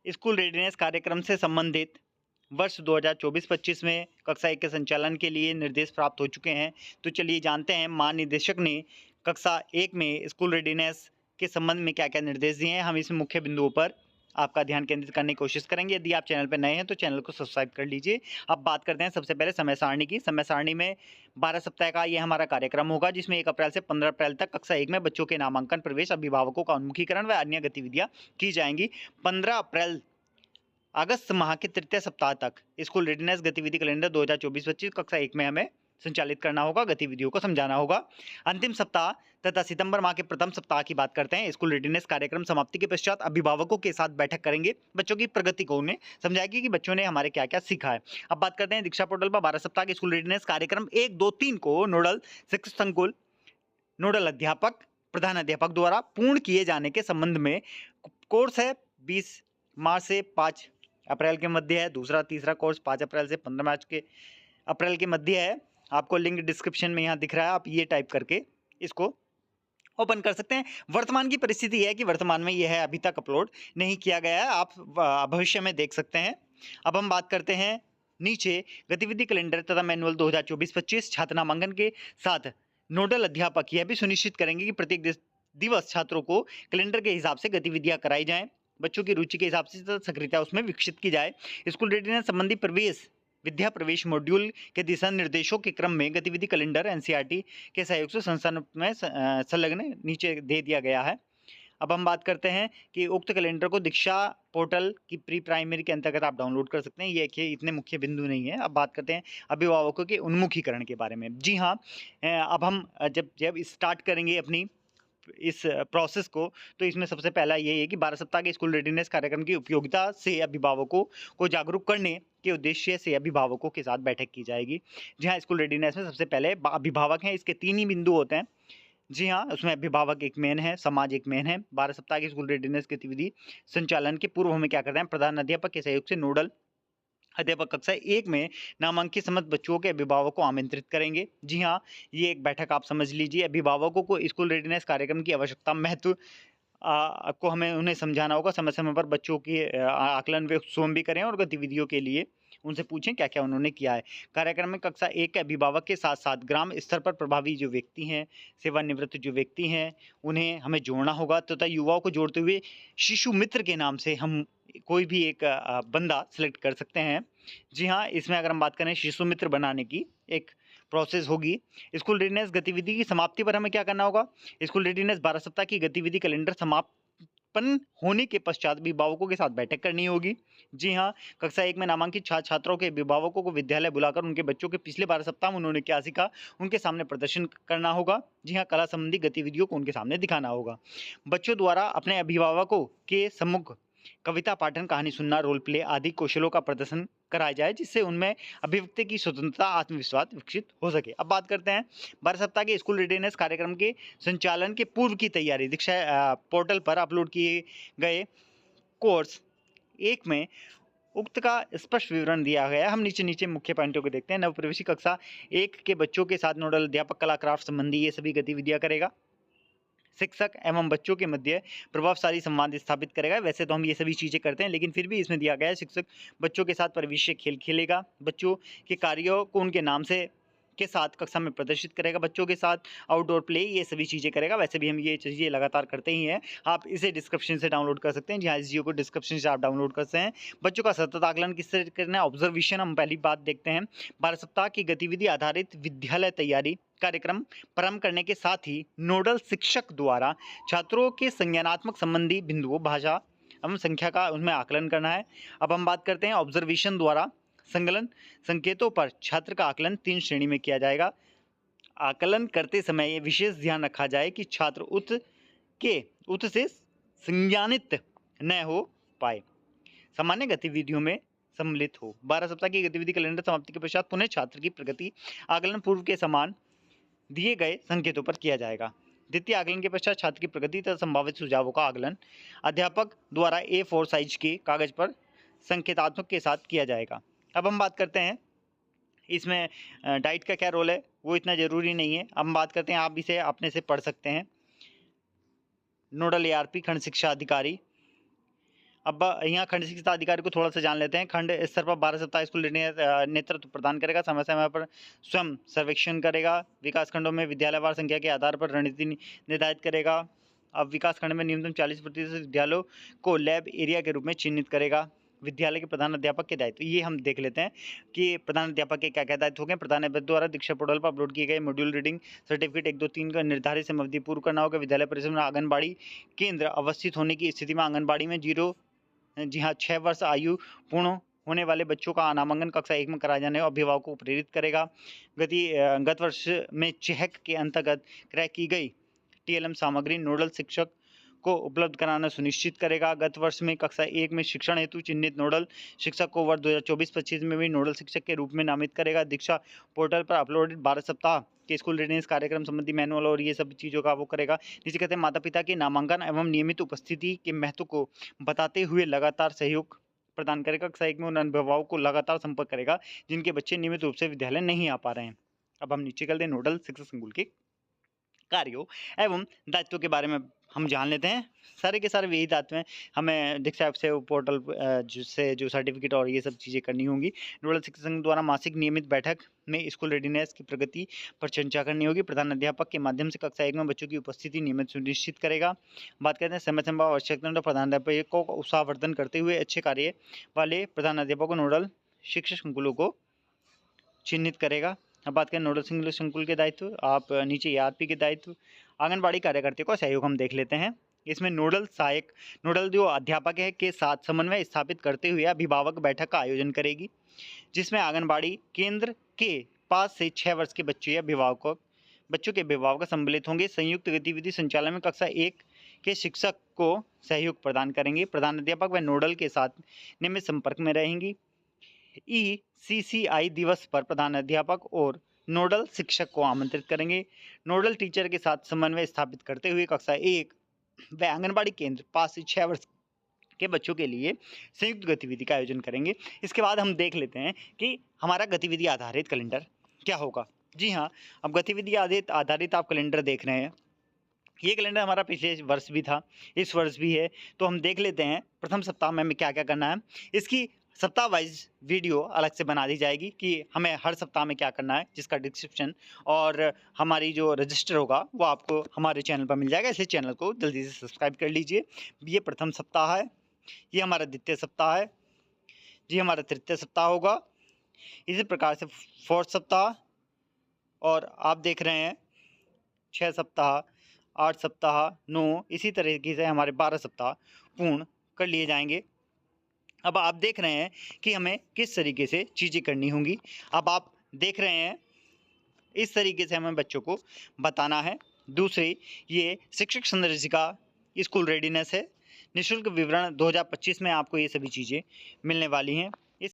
School readiness कार्यक्रम से संबंधित वर्ष 2024-25 में कक्षा 1 के संचालन के लिए निर्देश प्राप्त हो चुके हैं। तो चलिए जानते हैं महानिदेशक ने कक्षा 1 में स्कूल रेडीनेस के संबंध में क्या-क्या निर्देश दिए हैं। हम इस मुख्य बिंदुओं पर आपका ध्यान केंद्रित करने की कोशिश करेंगे। यदि आप चैनल पर नए हैं तो चैनल को सब्सक्राइब कर लीजिए। अब बात करते हैं सबसे पहले समय सारणी की। समय सारणी में 12 सप्ताह का ये हमारा कार्यक्रम होगा, जिसमें 1 अप्रैल से 15 अप्रैल तक कक्षा 1 में बच्चों के नामांकन, प्रवेश, अभिभावकों का उन्मुखीकरण व अन्य गतिविधियां की जाएंगी। 15 अप्रैल अगस्त माह के तृतीय सप्ताह तक स्कूल रेडीनेस गतिविधि कैलेंडर 2024-25 कक्षा 1 में हमें संचालित करना होगा, गतिविधियों को समझाना होगा। अंतिम सप्ताह तथा सितंबर माह के प्रथम सप्ताह की बात करते हैं। स्कूल रेडीनेस कार्यक्रम समाप्ति के पश्चात अभिभावकों के साथ बैठक करेंगे, बच्चों की प्रगति को उन्हें समझाएगी कि बच्चों ने हमारे क्या क्या सीखा है। अब बात करते हैं दीक्षा पोर्टल पर 12 सप्ताह के स्कूल रेडीनेस कार्यक्रम 1, 2, 3 को नोडल शिक्षक संकुल, नोडल अध्यापक, प्रधान अध्यापक द्वारा पूर्ण किए जाने के संबंध में कोर्स है 20 मार्च से 5 अप्रैल के मध्य है। दूसरा तीसरा कोर्स 5 अप्रैल से 15 मार्च के अप्रैल के मध्य है। आपको लिंक डिस्क्रिप्शन में यहाँ दिख रहा है, आप ये टाइप करके इसको ओपन कर सकते हैं। वर्तमान की परिस्थिति है कि वर्तमान में यह है अभी तक अपलोड नहीं किया गया है, आप भविष्य में देख सकते हैं। अब हम बात करते हैं नीचे गतिविधि कैलेंडर तथा मैनुअल 2024-25 छात्र नामांकन के साथ नोडल अध्यापक यह भी सुनिश्चित करेंगे कि प्रत्येक दिवस छात्रों को कैलेंडर के हिसाब से गतिविधियां कराई जाएं, बच्चों की रुचि के हिसाब से सक्रियता उसमें विकसित की जाए। स्कूल रेडीनेस संबंधी प्रवेश विद्या प्रवेश मॉड्यूल के दिशा निर्देशों के क्रम में गतिविधि कैलेंडर एनसीईआरटी के सहयोग से संस्थान में संलग्न नीचे दे दिया गया है। अब हम बात करते हैं कि उक्त कैलेंडर को दीक्षा पोर्टल की प्री प्राइमरी के अंतर्गत आप डाउनलोड कर सकते हैं। ये इतने मुख्य बिंदु नहीं है। अब बात करते हैं अभिभावकों के उन्मुखीकरण के बारे में। जी हाँ, अब हम जब स्टार्ट करेंगे अपनी इस प्रोसेस को, तो इसमें सबसे पहला ये है कि 12 सप्ताह के स्कूल रेडीनेस कार्यक्रम की उपयोगिता से अभिभावकों को जागरूक करने के उद्देश्य से अभिभावकों के साथ बैठक की जाएगी। जी हाँ, स्कूल रेडीनेस में सबसे पहले अभिभावक हैं, इसके 3 ही बिंदु होते हैं। जी हाँ, उसमें अभिभावक एक मेन है, समाज एक मेन है। 12 सप्ताह की स्कूल रेडीनेस गतिविधि संचालन के पूर्व हमें क्या करना है, प्रधान अध्यापक के सहयोग से नोडल अध्यापक कक्षा 1 में नामांकित समस्त बच्चों के अभिभावकों को आमंत्रित करेंगे। जी हाँ, ये एक बैठक आप समझ लीजिए। अभिभावकों को स्कूल रेडीनेस कार्यक्रम की आवश्यकता, महत्व को हमें उन्हें समझाना होगा। समय-समय पर बच्चों की आकलन वे स्वयं भी करें और गतिविधियों के लिए उनसे पूछें क्या-क्या उन्होंने किया है। कार्यक्रम में कक्षा 1 के अभिभावक के साथ-साथ ग्राम स्तर पर प्रभावी जो व्यक्ति हैं, सेवानिवृत्त जो व्यक्ति हैं, उन्हें हमें जोड़ना होगा तथा युवाओं को जोड़ते हुए शिशु मित्र के नाम से हम कोई भी एक बंदा सेलेक्ट कर सकते हैं। जी हाँ, इसमें अगर हम बात करें शिशु मित्र बनाने की एक प्रोसेस होगी। स्कूल रेडीनेस गतिविधि की समाप्ति पर हमें क्या करना होगा, स्कूल रेडीनेस 12 सप्ताह की गतिविधि कैलेंडर समापन होने के पश्चात अभिभावकों के साथ बैठक करनी होगी। जी हाँ, कक्षा 1 में नामांकित छात्र-छात्राओं के अभिभावकों को विद्यालय बुलाकर उनके बच्चों के पिछले 12 सप्ताह में उन्होंने क्या सीखा, उनके सामने प्रदर्शन करना होगा। जी हाँ, कला संबंधी गतिविधियों को उनके सामने दिखाना होगा। बच्चों द्वारा अपने अभिभावकों के सम्मुख कविता पाठन, कहानी सुनना, रोल प्ले आदि कौशलों का प्रदर्शन कराया जाए, जिससे उनमें अभिव्यक्ति की स्वतंत्रता, आत्मविश्वास विकसित हो सके। अब बात करते हैं 12 सप्ताह के स्कूल रेडीनेस कार्यक्रम के संचालन के पूर्व की तैयारी। दीक्षा पोर्टल पर अपलोड किए गए कोर्स 1 में उक्त का स्पष्ट विवरण दिया गया है। हम नीचे मुख्य पॉइंटों को देखते हैं। नवप्रवेशी कक्षा 1 के बच्चों के साथ नोडल अध्यापक कला क्राफ्ट संबंधी ये सभी गतिविधियां करेगा। शिक्षक एवं बच्चों के मध्य प्रभावशाली संवाद स्थापित करेगा। वैसे तो हम ये सभी चीज़ें करते हैं, लेकिन फिर भी इसमें दिया गया है शिक्षक बच्चों के साथ परिवेशीय खेल खेलेगा, बच्चों के कार्यों को उनके नाम से के साथ कक्षा में प्रदर्शित करेगा, बच्चों के साथ आउटडोर प्ले, ये सभी चीज़ें करेगा। वैसे भी हम ये चीज़ें लगातार करते ही हैं। आप इसे डिस्क्रिप्शन से डाउनलोड कर सकते हैं। जी हाँ, इस वीडियो को डिस्क्रिप्शन से आप डाउनलोड कर सकते हैं। बच्चों का सतत आकलन किस तरह करना है, ऑब्जर्वेशन हम पहली बात देखते हैं। 12 सप्ताह की गतिविधि आधारित विद्यालय तैयारी कार्यक्रम प्रारंभ करने के साथ ही नोडल शिक्षक द्वारा छात्रों के संज्ञानात्मक संबंधी बिंदुओं, भाषा एवं संख्या का उनमें आकलन करना है। अब हम बात करते हैं ऑब्जर्वेशन द्वारा संकलन संकेतों पर छात्र का आकलन 3 श्रेणी में किया जाएगा। आकलन करते समय ये विशेष ध्यान रखा जाए कि छात्र उत से संज्ञानित न हो पाए, सामान्य गतिविधियों में सम्मिलित हो। 12 सप्ताह की गतिविधि कैलेंडर समाप्ति के पश्चात पुनः छात्र की प्रगति आकलन पूर्व के समान दिए गए संकेतों पर किया जाएगा। द्वितीय आकलन के पश्चात छात्र की प्रगति तथा संभावित सुझावों का आकलन अध्यापक द्वारा A4 साइज के कागज पर संकेतात्मक के साथ किया जाएगा। अब हम बात करते हैं इसमें डाइट का क्या रोल है, वो इतना ज़रूरी नहीं है। अब हम बात करते हैं, आप इसे अपने से पढ़ सकते हैं। नोडल ARP खंड शिक्षा अधिकारी अब यहाँ खंड शिक्षा अधिकारी को थोड़ा सा जान लेते हैं। खंड स्तर पर 12 सप्ताह स्कूल नेतृत्व प्रदान करेगा, समय समय पर स्वयं सर्वेक्षण करेगा, विकास खंडों में विद्यालयवार संख्या के आधार पर रणनीति निर्धारित करेगा। अब विकास खंड में न्यूनतम 40% विद्यालयों को लैब एरिया के रूप में चिन्हित करेगा। विद्यालय के प्रधान अध्यापक के दायित्व, ये हम देख लेते हैं कि प्रधान अध्यापक के क्या क्या दायित्व हो गए। प्रधान अध्यापक द्वारा दीक्षा पोर्टल पर अपलोड किए गए मॉड्यूल रीडिंग सर्टिफिकेट 1, 2, 3 का निर्धारित समयावधि पूर्व करना होगा। विद्यालय परिसर में आंगनबाड़ी केंद्र अवस्थित होने की स्थिति में आंगनबाड़ी में 6 वर्ष आयु पूर्ण होने वाले बच्चों का नामांकन कक्षा 1 में कराए जाने और अभिभावकों को प्रेरित करेगा। गत वर्ष में चेक के अंतर्गत क्रय की गई टीएलएम सामग्री नोडल शिक्षक को उपलब्ध कराना सुनिश्चित करेगा। गत वर्ष में कक्षा 1 में शिक्षण हेतु चिन्हित नोडल शिक्षक को वर्ष 2024-25 में भी नोडल शिक्षक के रूप में नामित करेगा। दीक्षा पोर्टल पर अपलोडेड 12 सप्ताह के स्कूल रेडिनेस कार्यक्रम संबंधी मैनुअल और ये सब चीज़ों का वो करेगा। नीचे कहते हैं माता पिता के नामांकन एवं नियमित उपस्थिति के महत्व को बताते हुए लगातार सहयोग प्रदान करेगा। कक्षा 1 में उन अभिभावकों को लगातार संपर्क करेगा जिनके बच्चे नियमित रूप से विद्यालय नहीं आ पा रहे हैं। अब हम नीचे चलते हैं नोडल शिक्षक संकुल के कार्यों एवं दायित्वों के बारे में हम जान लेते हैं। सारे के सारे यही दायित्व हैं। हमें दीक्षा ऐप से पोर्टल जिससे जो सर्टिफिकेट और ये सब चीज़ें करनी होंगी। नोडल शिक्षक संघ द्वारा मासिक नियमित बैठक में स्कूल रेडीनेस की प्रगति पर चर्चा करनी होगी। प्रधान अध्यापक के माध्यम से कक्षा 1 में बच्चों की उपस्थिति नियमित सुनिश्चित करेगा। बात करते हैं समय समय आवश्यकता तो प्रधान अध्यापकों को उत्साहवर्धन करते हुए अच्छे कार्य वाले प्रधान अध्यापकों नोडल शिक्षक संकुलों को चिन्हित करेगा। अब बात करें नोडल शिक्षक संकुल के दायित्व, आप नीचे आरपी के दायित्व आंगनबाड़ी कार्यकर्ता का सहयोग हम देख लेते हैं। इसमें नोडल सहायक नोडल जो अध्यापक है के साथ समन्वय स्थापित करते हुए अभिभावक बैठक का आयोजन करेगी, जिसमें आंगनबाड़ी केंद्र के 5 से 6 वर्ष के बच्चों के अभिभावक सम्मिलित होंगे। संयुक्त गतिविधि संचालन में कक्षा 1 के शिक्षक को सहयोग प्रदान करेंगे। प्रधान अध्यापक व नोडल के साथ नियमित संपर्क में रहेंगी। ECCI दिवस पर प्रधान अध्यापक और नोडल शिक्षक को आमंत्रित करेंगे। नोडल टीचर के साथ समन्वय स्थापित करते हुए कक्षा 1 व आंगनबाड़ी केंद्र 5 से 6 वर्ष के बच्चों के लिए संयुक्त गतिविधि का आयोजन करेंगे। इसके बाद हम देख लेते हैं कि हमारा गतिविधि आधारित कैलेंडर क्या होगा। जी हाँ, अब गतिविधि आधारित आप कैलेंडर देख रहे हैं। ये कैलेंडर हमारा पिछले वर्ष भी था, इस वर्ष भी है। तो हम देख लेते हैं प्रथम सप्ताह में हमें क्या क्या करना है। इसकी सप्ताह वाइज वीडियो अलग से बना दी जाएगी कि हमें हर सप्ताह में क्या करना है, जिसका डिस्क्रिप्शन और हमारी जो रजिस्टर होगा वो आपको हमारे चैनल पर मिल जाएगा। इसलिए चैनल को जल्दी से सब्सक्राइब कर लीजिए। ये प्रथम सप्ताह है, ये हमारा द्वितीय सप्ताह है, जी हमारा तृतीय सप्ताह होगा। इसी प्रकार से फोर्थ सप्ताह, और आप देख रहे हैं 6 सप्ताह, 8 सप्ताह, 9, इसी तरीके से हमारे 12 सप्ताह पूर्ण कर लिए जाएंगे। अब आप देख रहे हैं कि हमें किस तरीके से चीज़ें करनी होंगी। अब आप देख रहे हैं इस तरीके से हमें बच्चों को बताना है। दूसरी, ये शिक्षक संदर्शिका स्कूल रेडीनेस है। निःशुल्क विवरण 2025 में आपको ये सभी चीज़ें मिलने वाली हैं।